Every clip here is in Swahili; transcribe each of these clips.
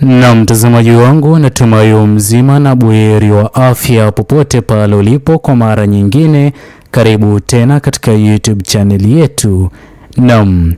Na mtazamaji wangu, natumai mzima na buheri wa afya popote pale ulipo. Kwa mara nyingine, karibu tena katika YouTube channel yetu. Naam,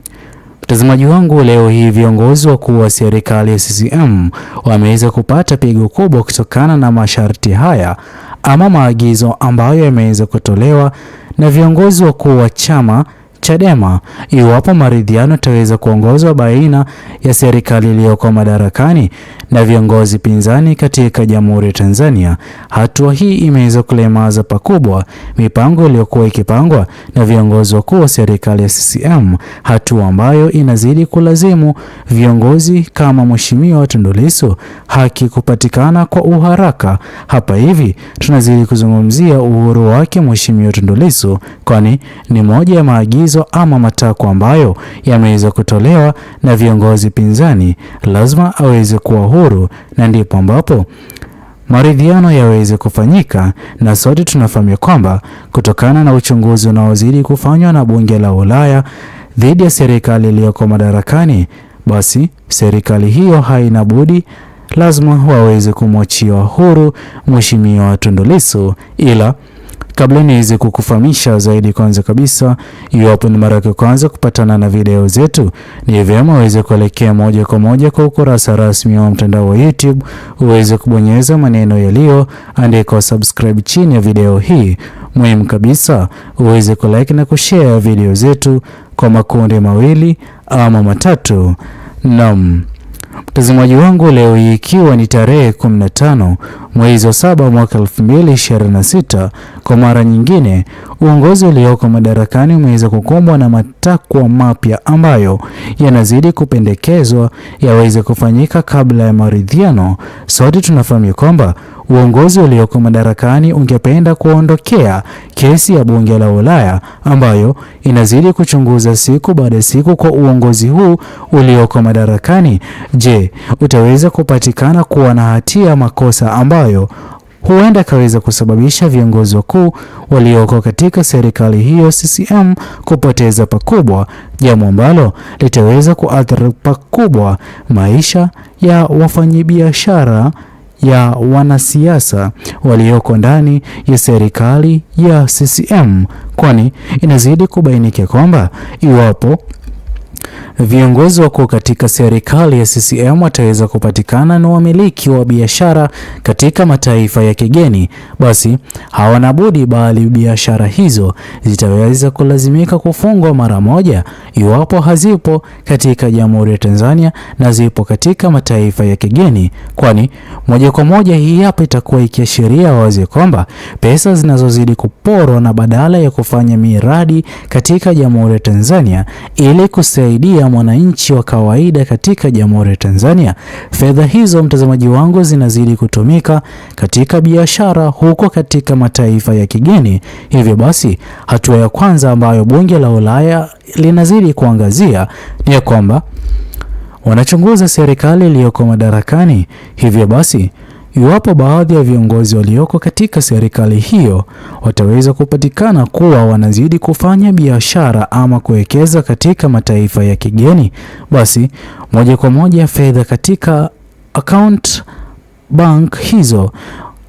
mtazamaji wangu, leo hii viongozi wakuu wa serikali ya CCM wameweza kupata pigo kubwa kutokana na masharti haya ama maagizo ambayo yameweza kutolewa na viongozi wakuu wa chama Chadema iwapo maridhiano taweza kuongozwa baina ya serikali iliyoko madarakani na viongozi pinzani katika Jamhuri ya Tanzania. Hatua hii imeweza kulemaza pakubwa mipango iliyokuwa ikipangwa na viongozi wakuu wa serikali ya CCM, hatua ambayo inazidi kulazimu viongozi kama Mheshimiwa Tundu Lissu haki kupatikana kwa uharaka. Hapa hivi tunazidi kuzungumzia uhuru wake Mheshimiwa Tundu Lissu, kwani ni moja ya maagizo ama matakwa ambayo yameweza kutolewa na viongozi pinzani. Lazima aweze kuwa huru, na ndipo ambapo maridhiano yaweze kufanyika. Na sote tunafahamu kwamba kutokana na uchunguzi unaozidi kufanywa na bunge la Ulaya dhidi ya serikali iliyoko madarakani, basi serikali hiyo haina budi, lazima waweze kumwachia huru Mheshimiwa Tundu Lissu. Ila kabla niweze kukufahamisha zaidi, kwanza kabisa, iwapo ni mara ya kwanza kupatana na video zetu, ni vyema uweze kuelekea moja kwa moja kwa ukurasa rasmi wa mtandao wa YouTube, uweze kubonyeza maneno yaliyoandikwa subscribe chini ya video hii. Muhimu kabisa, uweze kulike na kushare video zetu kwa makundi mawili ama matatu. Naam, mtazamaji wangu, leo hii ikiwa ni tarehe 15 mwezi wa 7 mwaka 2026, kwa mara nyingine uongozi ulioko madarakani umeweza kukumbwa na matakwa mapya ambayo yanazidi kupendekezwa yaweze kufanyika kabla ya maridhiano. Sote tunafahamu kwamba uongozi ulioko madarakani ungependa kuondokea kesi ya bunge la Ulaya ambayo inazidi kuchunguza siku baada ya siku kwa uongozi huu ulioko madarakani. Je, utaweza kupatikana kuwa na hatia makosa ambayo huenda kaweza kusababisha viongozi wakuu walioko katika serikali hiyo CCM kupoteza pakubwa, jambo ambalo litaweza kuathiri pakubwa maisha ya wafanyabiashara, ya wanasiasa walioko ndani ya serikali ya CCM, kwani inazidi kubainika kwamba iwapo viongozi wakuu katika serikali ya CCM wataweza kupatikana na wamiliki wa biashara katika mataifa ya kigeni, basi hawana budi bali biashara hizo zitaweza kulazimika kufungwa mara moja iwapo hazipo katika Jamhuri ya Tanzania na zipo katika mataifa ya kigeni, kwani moja kwa moja hii hapa itakuwa ikiashiria wazi kwamba pesa zinazozidi kuporwa na badala ya kufanya miradi katika Jamhuri ya Tanzania ili kusaidia mwananchi wa kawaida katika Jamhuri ya Tanzania, fedha hizo, mtazamaji wangu, zinazidi kutumika katika biashara huko katika mataifa ya kigeni. Hivyo basi, hatua ya kwanza ambayo bunge la Ulaya linazidi kuangazia ni kwamba wanachunguza serikali iliyoko madarakani. Hivyo basi, iwapo baadhi ya viongozi walioko katika serikali hiyo wataweza kupatikana kuwa wanazidi kufanya biashara ama kuwekeza katika mataifa ya kigeni, basi moja kwa moja fedha katika account bank hizo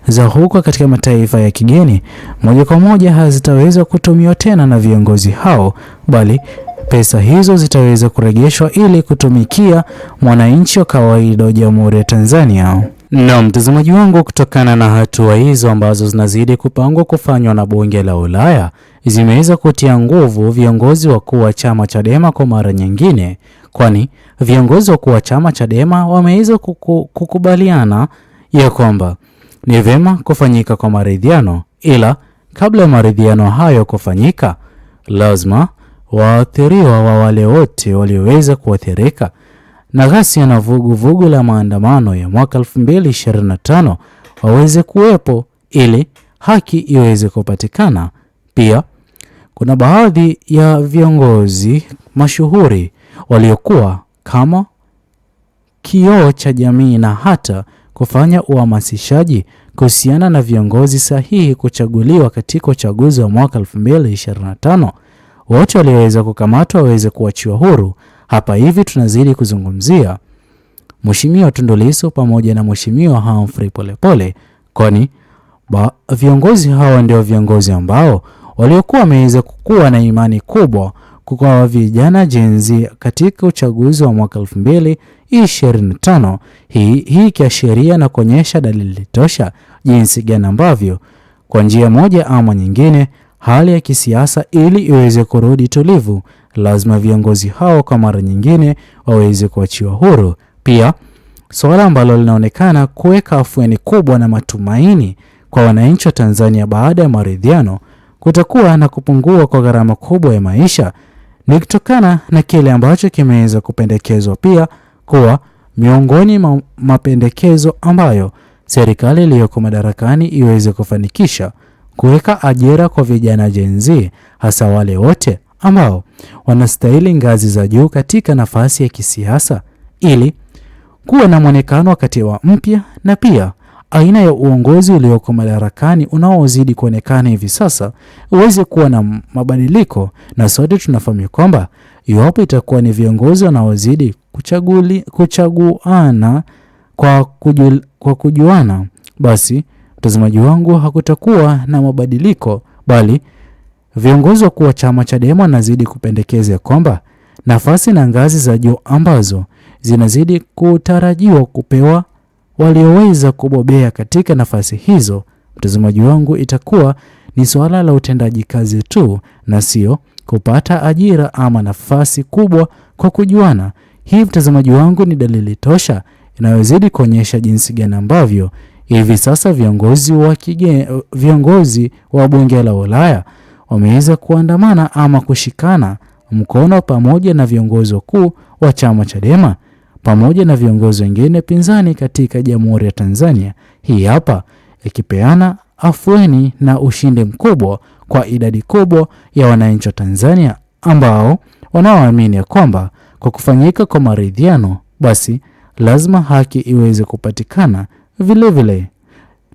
za huko katika mataifa ya kigeni moja kwa moja hazitaweza kutumiwa tena na viongozi hao, bali pesa hizo zitaweza kurejeshwa ili kutumikia mwananchi wa kawaida wa Jamhuri ya Tanzania. Na mtazamaji wangu, kutokana na hatua hizo ambazo zinazidi kupangwa kufanywa na bunge la Ulaya, zimeweza kutia nguvu viongozi wakuu wa chama Chadema kwa mara nyingine, kwani viongozi wakuu wa chama Chadema wameweza kukubaliana ya kwamba ni vyema kufanyika kwa maridhiano, ila kabla ya maridhiano hayo kufanyika, lazima waathiriwa wa wale wote walioweza kuathirika na ghasia na vuguvugu la maandamano ya mwaka 2025 waweze kuwepo ili haki iweze kupatikana. Pia kuna baadhi ya viongozi mashuhuri waliokuwa kama kioo cha jamii na hata kufanya uhamasishaji kuhusiana na viongozi sahihi kuchaguliwa katika uchaguzi wa mwaka 2025. Wote walioweza kukamatwa waweze kuachiwa huru. Hapa hivi tunazidi kuzungumzia Mheshimiwa Tundu Lissu pamoja na Mheshimiwa Humphrey Polepole, kwani viongozi hawa ndio viongozi ambao waliokuwa wameweza kuwa na imani kubwa kwa vijana Gen Z katika uchaguzi wa mwaka 2025. Hii kiashiria na kuonyesha dalili tosha jinsi gani ambavyo kwa njia moja ama nyingine hali ya kisiasa ili iweze kurudi tulivu, lazima viongozi hao kwa mara nyingine waweze kuachiwa huru. Pia swala ambalo linaonekana kuweka afueni kubwa na matumaini kwa wananchi wa Tanzania baada ya maridhiano kutakuwa na kupungua kwa gharama kubwa ya maisha ni kutokana na kile ambacho kimeweza kupendekezwa pia kuwa miongoni mapendekezo ambayo serikali iliyoko madarakani iweze kufanikisha kuweka ajira kwa vijana Gen Z, hasa wale wote ambao wanastahili ngazi za juu katika nafasi ya kisiasa, ili kuwa na mwonekano wa katiba mpya na pia aina ya uongozi ulioko madarakani unaozidi kuonekana hivi sasa uweze kuwa na mabadiliko. Na sote tunafahamu kwamba iwapo itakuwa ni viongozi wanaozidi kuchaguana kwa kujuana, basi mtazamaji wangu hakutakuwa na mabadiliko, bali viongozi wa chama Chadema wanazidi kupendekeza kwamba nafasi na ngazi za juu ambazo zinazidi kutarajiwa kupewa walioweza kubobea katika nafasi hizo, mtazamaji wangu, itakuwa ni swala la utendaji kazi tu na sio kupata ajira ama nafasi kubwa kwa kujuana. Hii mtazamaji wangu ni dalili tosha inayozidi kuonyesha jinsi gani ambavyo hivi sasa viongozi wa bunge la Ulaya wameweza kuandamana ama kushikana mkono pamoja na viongozi wakuu wa chama Chadema pamoja na viongozi wengine pinzani katika Jamhuri ya Tanzania. Hii hapa ikipeana afueni na ushindi mkubwa kwa idadi kubwa ya wananchi wa Tanzania ambao wanaoamini kwamba kwa kufanyika kwa maridhiano basi lazima haki iweze kupatikana. Vile vile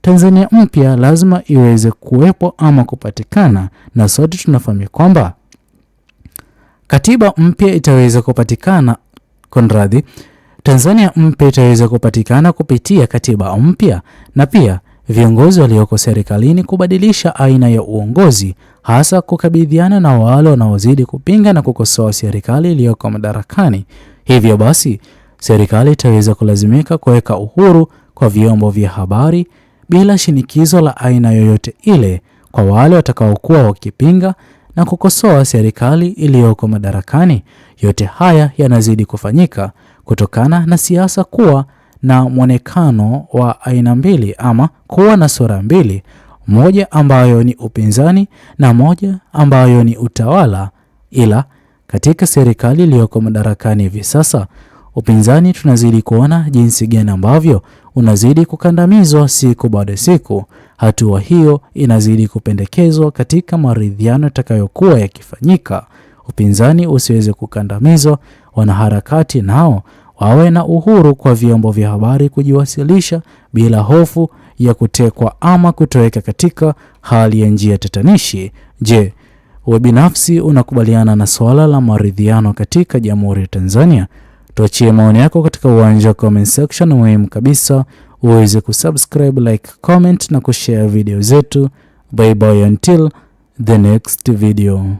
Tanzania mpya lazima iweze kuwepo ama kupatikana, na sote tunafahamu kwamba katiba mpya itaweza kupatikana Tanzania mpya itaweza kupatikana kupitia katiba mpya, na pia viongozi walioko serikalini kubadilisha aina ya uongozi, hasa kukabidhiana na wale wanaozidi kupinga na kukosoa serikali iliyoko madarakani. Hivyo basi serikali itaweza kulazimika kuweka uhuru kwa vyombo vya habari bila shinikizo la aina yoyote ile kwa wale watakaokuwa wakipinga na kukosoa serikali iliyoko madarakani. Yote haya yanazidi kufanyika kutokana na siasa kuwa na mwonekano wa aina mbili ama kuwa na sura mbili, moja ambayo ni upinzani na moja ambayo ni utawala. Ila katika serikali iliyoko madarakani hivi sasa, upinzani tunazidi kuona jinsi gani ambavyo unazidi kukandamizwa siku baada ya siku. Hatua hiyo inazidi kupendekezwa katika maridhiano yatakayokuwa yakifanyika. Upinzani usiweze kukandamizwa, wanaharakati nao wawe na uhuru kwa vyombo vya habari kujiwasilisha bila hofu ya kutekwa ama kutoweka katika hali ya njia tatanishi. Je, wewe binafsi unakubaliana na swala la maridhiano katika Jamhuri ya Tanzania? Tuachie maoni yako katika uwanja wa comment section. Muhimu kabisa uweze kusubscribe, like, comment na kushare video zetu. Bye bye until the next video.